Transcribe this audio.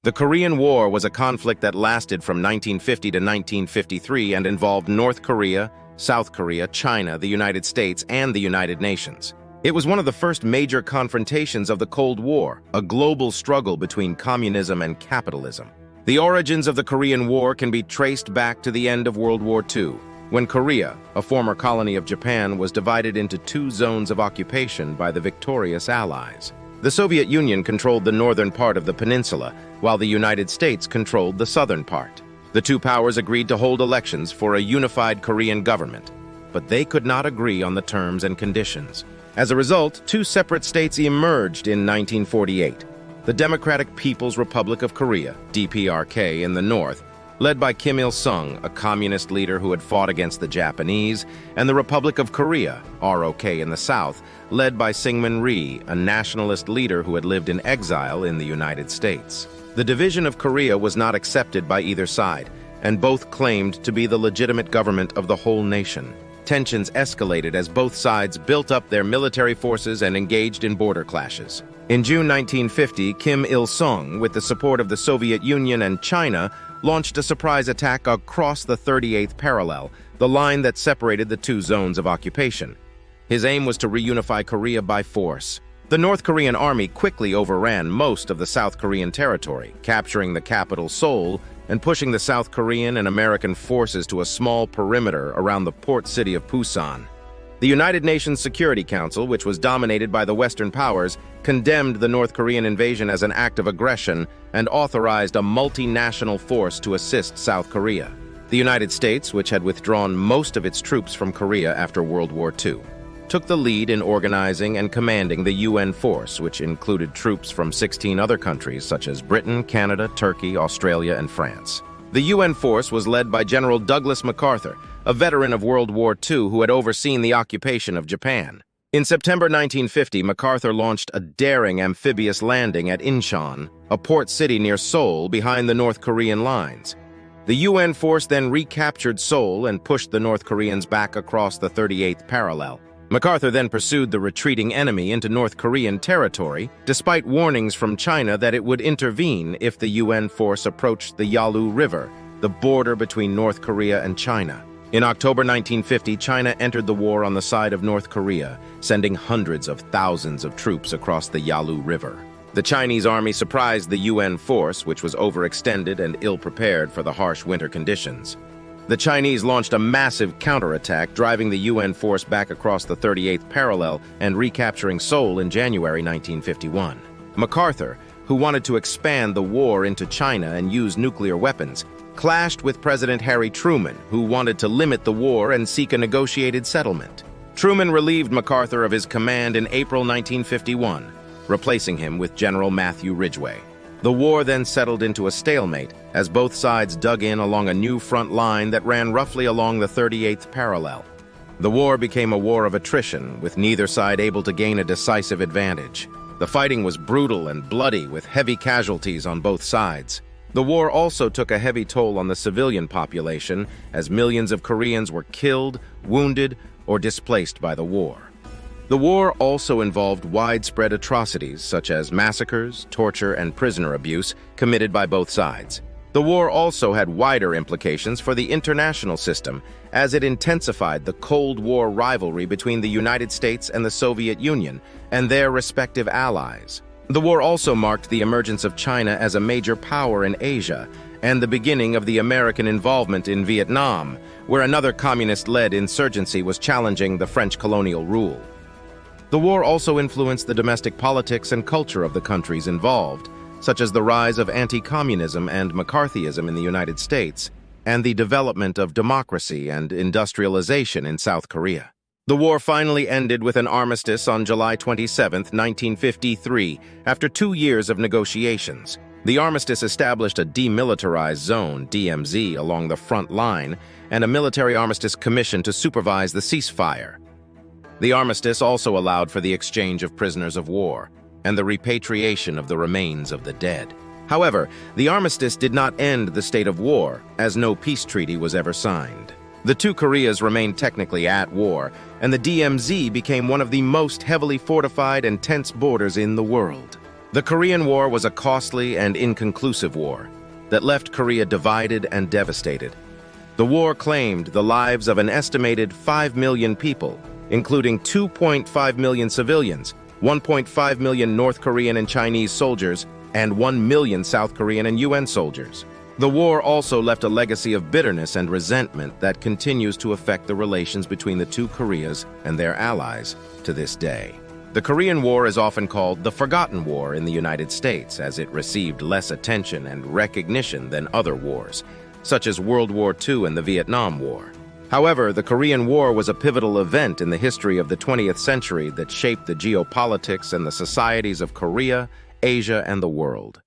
The Korean War was a conflict that lasted from 1950 to 1953 and involved North Korea, South Korea, China, the United States, and the United Nations. It was one of the first major confrontations of the Cold War, a global struggle between communism and capitalism. The origins of the Korean War can be traced back to the end of World War II, when Korea, a former colony of Japan, was divided into two zones of occupation by the victorious Allies. The Soviet Union controlled the northern part of the peninsula, while the United States controlled the southern part. The two powers agreed to hold elections for a unified Korean government, but they could not agree on the terms and conditions. As a result, two separate states emerged in 1948. The Democratic People's Republic of Korea, DPRK, in the north, led by Kim Il-sung, a communist leader who had fought against the Japanese, and the Republic of Korea, ROK, in the south, led by Syngman Rhee, a nationalist leader who had lived in exile in the United States. The division of Korea was not accepted by either side, and both claimed to be the legitimate government of the whole nation. Tensions escalated as both sides built up their military forces and engaged in border clashes. In June 1950, Kim Il-sung, with the support of the Soviet Union and China, launched a surprise attack across the 38th parallel, the line that separated the two zones of occupation. His aim was to reunify Korea by force. The North Korean army quickly overran most of the South Korean territory, capturing the capital Seoul and pushing the South Korean and American forces to a small perimeter around the port city of Busan. The United Nations Security Council, which was dominated by the Western powers, condemned the North Korean invasion as an act of aggression and authorized a multinational force to assist South Korea. The United States, which had withdrawn most of its troops from Korea after World War II, took the lead in organizing and commanding the UN force, which included troops from 16 other countries such as Britain, Canada, Turkey, Australia, and France. The UN force was led by General Douglas MacArthur, a veteran of World War II who had overseen the occupation of Japan. In September 1950, MacArthur launched a daring amphibious landing at Incheon, a port city near Seoul behind the North Korean lines. The UN force then recaptured Seoul and pushed the North Koreans back across the 38th parallel. MacArthur then pursued the retreating enemy into North Korean territory, despite warnings from China that it would intervene if the UN force approached the Yalu River, the border between North Korea and China. In October 1950, China entered the war on the side of North Korea, sending hundreds of thousands of troops across the Yalu River. The Chinese army surprised the UN force, which was overextended and ill-prepared for the harsh winter conditions. The Chinese launched a massive counterattack, driving the UN force back across the 38th parallel and recapturing Seoul in January 1951. MacArthur, who wanted to expand the war into China and use nuclear weapons, clashed with President Harry Truman, who wanted to limit the war and seek a negotiated settlement. Truman relieved MacArthur of his command in April 1951, replacing him with General Matthew Ridgway. The war then settled into a stalemate as both sides dug in along a new front line that ran roughly along the 38th parallel. The war became a war of attrition, with neither side able to gain a decisive advantage. The fighting was brutal and bloody, with heavy casualties on both sides. The war also took a heavy toll on the civilian population, as millions of Koreans were killed, wounded, or displaced by the war. The war also involved widespread atrocities such as massacres, torture, and prisoner abuse committed by both sides. The war also had wider implications for the international system, as it intensified the Cold War rivalry between the United States and the Soviet Union and their respective allies. The war also marked the emergence of China as a major power in Asia and the beginning of the American involvement in Vietnam, where another communist-led insurgency was challenging the French colonial rule. The war also influenced the domestic politics and culture of the countries involved, such as the rise of anti-communism and McCarthyism in the United States, and the development of democracy and industrialization in South Korea. The war finally ended with an armistice on July 27, 1953, after 2 years of negotiations. The armistice established a demilitarized zone, DMZ, along the front line, and a military armistice commission to supervise the ceasefire. The armistice also allowed for the exchange of prisoners of war and the repatriation of the remains of the dead. However, the armistice did not end the state of war, as no peace treaty was ever signed. The two Koreas remained technically at war, and the DMZ became one of the most heavily fortified and tense borders in the world. The Korean War was a costly and inconclusive war that left Korea divided and devastated. The war claimed the lives of an estimated 5 million people, including 2.5 million civilians, 1.5 million North Korean and Chinese soldiers, and 1 million South Korean and UN soldiers. The war also left a legacy of bitterness and resentment that continues to affect the relations between the two Koreas and their allies to this day. The Korean War is often called the Forgotten War in the United States, as it received less attention and recognition than other wars, such as World War II and the Vietnam War. However, the Korean War was a pivotal event in the history of the 20th century that shaped the geopolitics and the societies of Korea, Asia, and the world.